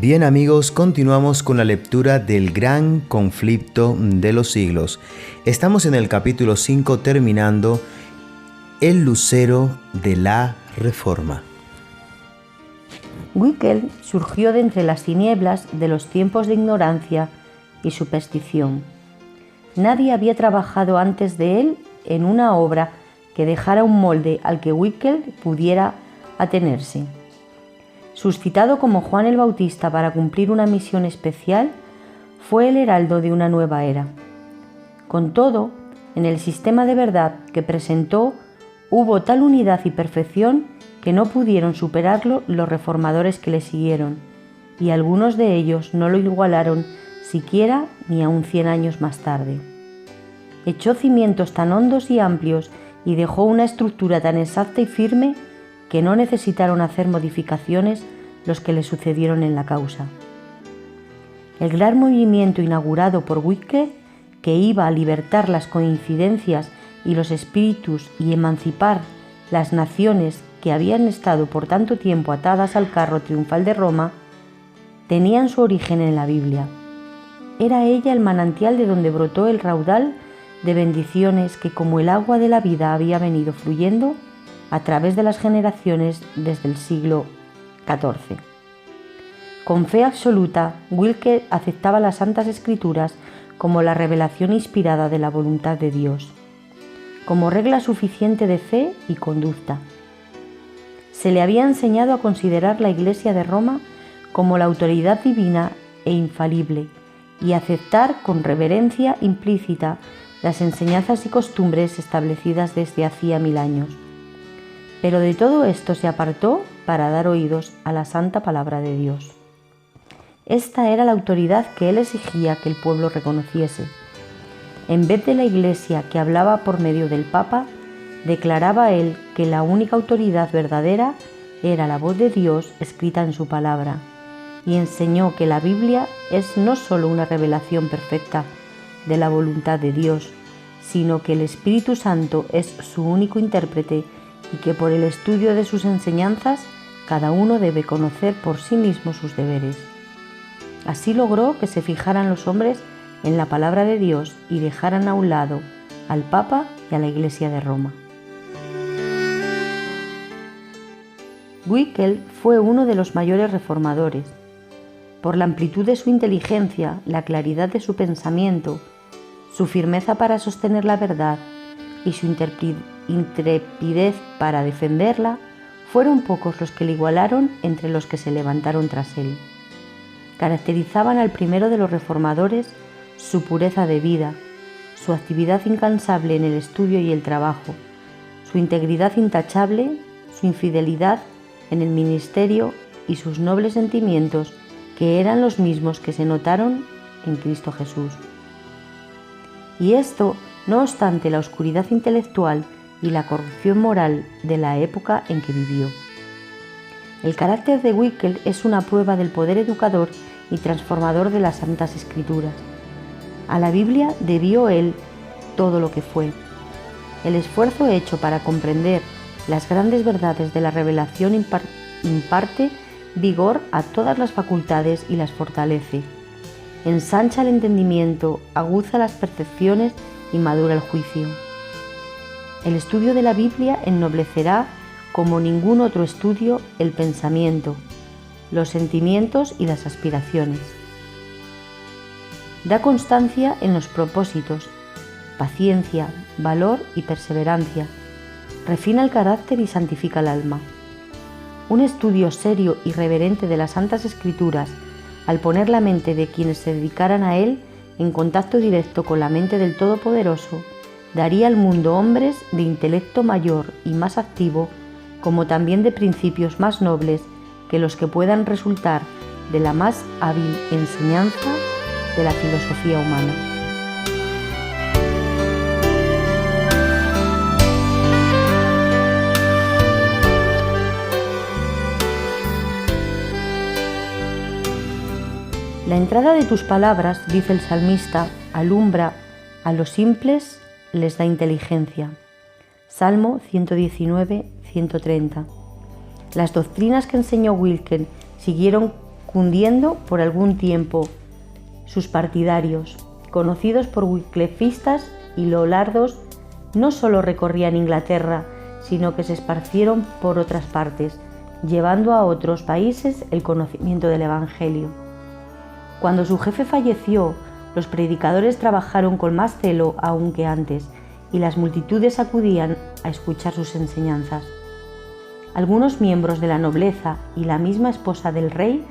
Bien amigos, continuamos con la lectura del gran conflicto de los siglos. Estamos en el capítulo 5 terminando el lucero de la Reforma. Wycliffe surgió de entre las tinieblas de los tiempos de ignorancia y superstición. Nadie había trabajado antes de él en una obra que dejara un molde al que Wycliffe pudiera atenerse. Suscitado como Juan el Bautista para cumplir una misión especial, fue el heraldo de una nueva era. Con todo, en el sistema de verdad que presentó hubo tal unidad y perfección que no pudieron superarlo los reformadores que le siguieron, y algunos de ellos no lo igualaron siquiera ni aún 100 años más tarde. Echó cimientos tan hondos y amplios y dejó una estructura tan exacta y firme que no necesitaron hacer modificaciones los que le sucedieron en la causa. El gran movimiento inaugurado por Wycliffe, que iba a libertar las coincidencias y los espíritus y emancipar las naciones que habían estado por tanto tiempo atadas al carro triunfal de Roma, tenían su origen en la Biblia. Era ella el manantial de donde brotó el raudal de bendiciones que como el agua de la vida había venido fluyendo a través de las generaciones desde el siglo XIV. Con fe absoluta, Wycliffe aceptaba las Santas Escrituras como la revelación inspirada de la voluntad de Dios, como regla suficiente de fe y conducta. Se le había enseñado a considerar la Iglesia de Roma como la autoridad divina e infalible y aceptar con reverencia implícita las enseñanzas y costumbres establecidas desde hacía 1000 años. Pero de todo esto se apartó para dar oídos a la santa palabra de Dios. Esta era la autoridad que él exigía que el pueblo reconociese. En vez de la Iglesia que hablaba por medio del Papa, declaraba él que la única autoridad verdadera era la voz de Dios escrita en su palabra, y enseñó que la Biblia es no solo una revelación perfecta de la voluntad de Dios, sino que el Espíritu Santo es su único intérprete y que por el estudio de sus enseñanzas cada uno debe conocer por sí mismo sus deberes. Así logró que se fijaran los hombres en la palabra de Dios y dejaran a un lado al Papa y a la Iglesia de Roma. Wycliffe fue uno de los mayores reformadores. Por la amplitud de su inteligencia, la claridad de su pensamiento, su firmeza para sostener la verdad y su intrepidez para defenderla, fueron pocos los que le igualaron entre los que se levantaron tras él. Caracterizaban al primero de los reformadores su pureza de vida, su actividad incansable en el estudio y el trabajo, su integridad intachable, su infidelidad en el ministerio y sus nobles sentimientos, que eran los mismos que se notaron en Cristo Jesús. Y esto, no obstante la oscuridad intelectual y la corrupción moral de la época en que vivió. El carácter de Wycliffe es una prueba del poder educador y transformador de las Santas Escrituras. A la Biblia debió él todo lo que fue. El esfuerzo hecho para comprender las grandes verdades de la revelación imparte vigor a todas las facultades y las fortalece. Ensancha el entendimiento, aguza las percepciones y madura el juicio. El estudio de la Biblia ennoblecerá como ningún otro estudio el pensamiento, los sentimientos y las aspiraciones. Da constancia en los propósitos, paciencia, valor y perseverancia. Refina el carácter y santifica el alma. Un estudio serio y reverente de las Santas Escrituras, al poner la mente de quienes se dedicaran a él en contacto directo con la mente del Todopoderoso, daría al mundo hombres de intelecto mayor y más activo, como también de principios más nobles que los que puedan resultar de la más hábil enseñanza de la filosofía humana. La entrada de tus palabras, dice el salmista, alumbra a los simples, les da inteligencia. Salmo 119, 130. Las doctrinas que enseñó Wycliffe siguieron cundiendo por algún tiempo. Sus partidarios, conocidos por wyclifistas y lollardos, no solo recorrían Inglaterra, sino que se esparcieron por otras partes, llevando a otros países el conocimiento del Evangelio. Cuando su jefe falleció, los predicadores trabajaron con más celo aún que antes, y las multitudes acudían a escuchar sus enseñanzas. Algunos miembros de la nobleza y la misma esposa del rey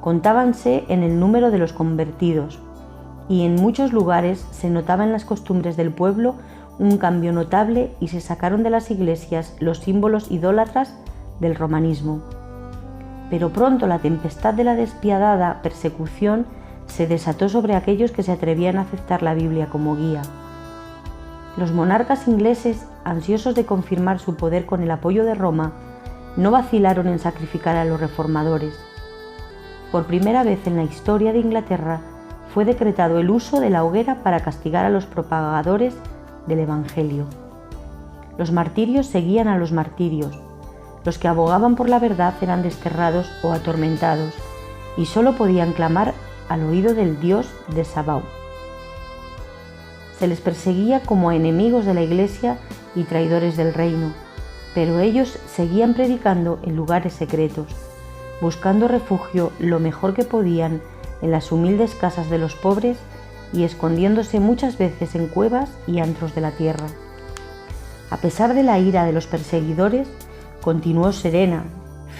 contábanse en el número de los convertidos, y en muchos lugares se notaba en las costumbres del pueblo un cambio notable y se sacaron de las iglesias los símbolos idólatras del romanismo. Pero pronto la tempestad de la despiadada persecución se desató sobre aquellos que se atrevían a aceptar la Biblia como guía. Los monarcas ingleses, ansiosos de confirmar su poder con el apoyo de Roma, no vacilaron en sacrificar a los reformadores. Por primera vez en la historia de Inglaterra fue decretado el uso de la hoguera para castigar a los propagadores del Evangelio. Los martirios seguían a los martirios. Los que abogaban por la verdad eran desterrados o atormentados y solo podían clamar al oído del Dios de Sabaoth. Se les perseguía como a enemigos de la Iglesia y traidores del reino, pero ellos seguían predicando en lugares secretos, buscando refugio lo mejor que podían en las humildes casas de los pobres y escondiéndose muchas veces en cuevas y antros de la tierra. A pesar de la ira de los perseguidores, continuó serena,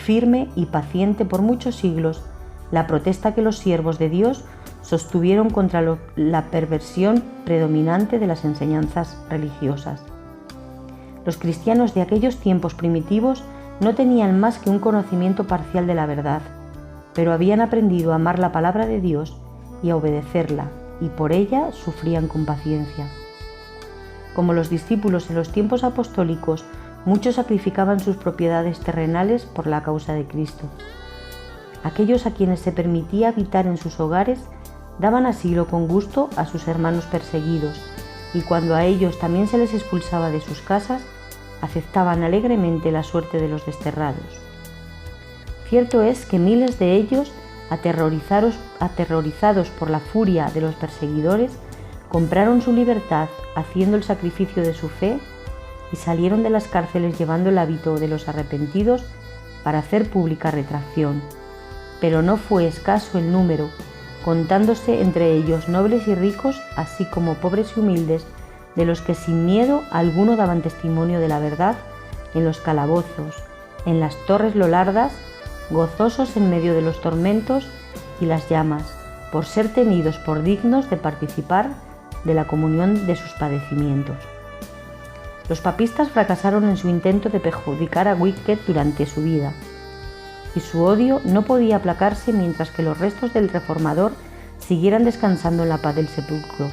firme y paciente por muchos siglos la protesta que los siervos de Dios sostuvieron contra la perversión predominante de las enseñanzas religiosas. Los cristianos de aquellos tiempos primitivos no tenían más que un conocimiento parcial de la verdad, pero habían aprendido a amar la palabra de Dios y a obedecerla, y por ella sufrían con paciencia. Como los discípulos en los tiempos apostólicos, muchos sacrificaban sus propiedades terrenales por la causa de Cristo. Aquellos a quienes se permitía habitar en sus hogares daban asilo con gusto a sus hermanos perseguidos, y cuando a ellos también se les expulsaba de sus casas, aceptaban alegremente la suerte de los desterrados. Cierto es que miles de ellos, aterrorizados por la furia de los perseguidores, compraron su libertad haciendo el sacrificio de su fe y salieron de las cárceles llevando el hábito de los arrepentidos para hacer pública retracción. Pero no fue escaso el número, contándose entre ellos nobles y ricos, así como pobres y humildes, de los que sin miedo alguno daban testimonio de la verdad en los calabozos, en las torres lollardas, gozosos en medio de los tormentos y las llamas, por ser tenidos por dignos de participar de la comunión de sus padecimientos. Los papistas fracasaron en su intento de perjudicar a Wycliffe durante su vida, y su odio no podía aplacarse mientras que los restos del reformador siguieran descansando en la paz del sepulcro.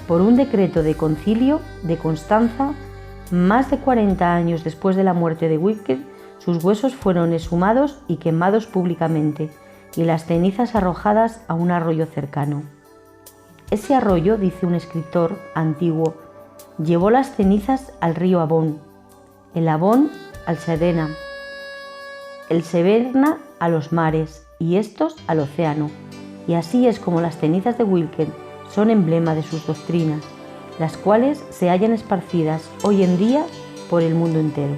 Por un decreto de concilio de Constanza, más de 40 años después de la muerte de Wycliffe, sus huesos fueron exhumados y quemados públicamente, y las cenizas arrojadas a un arroyo cercano. Ese arroyo, dice un escritor antiguo, llevó las cenizas al río Avon, el Avon al Serena, el Severna a los mares y estos al océano, y así es como las cenizas de Wycliffe son emblema de sus doctrinas, las cuales se hallan esparcidas hoy en día por el mundo entero.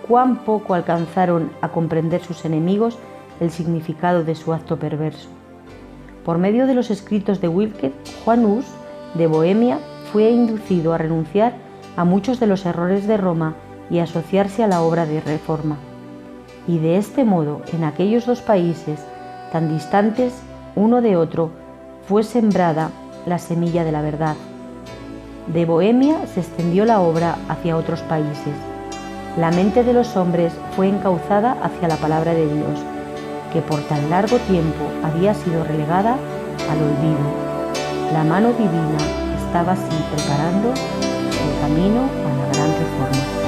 Cuán poco alcanzaron a comprender sus enemigos el significado de su acto perverso. Por medio de los escritos de Wycliffe, Juan Hus, de Bohemia, fue inducido a renunciar a muchos de los errores de Roma y asociarse a la obra de reforma. Y de este modo, en aquellos dos países tan distantes uno de otro, fue sembrada la semilla de la verdad. De Bohemia se extendió la obra hacia otros países. La mente de los hombres fue encauzada hacia la palabra de Dios, que por tan largo tiempo había sido relegada al olvido. La mano divina estaba así preparando el camino a la gran reforma.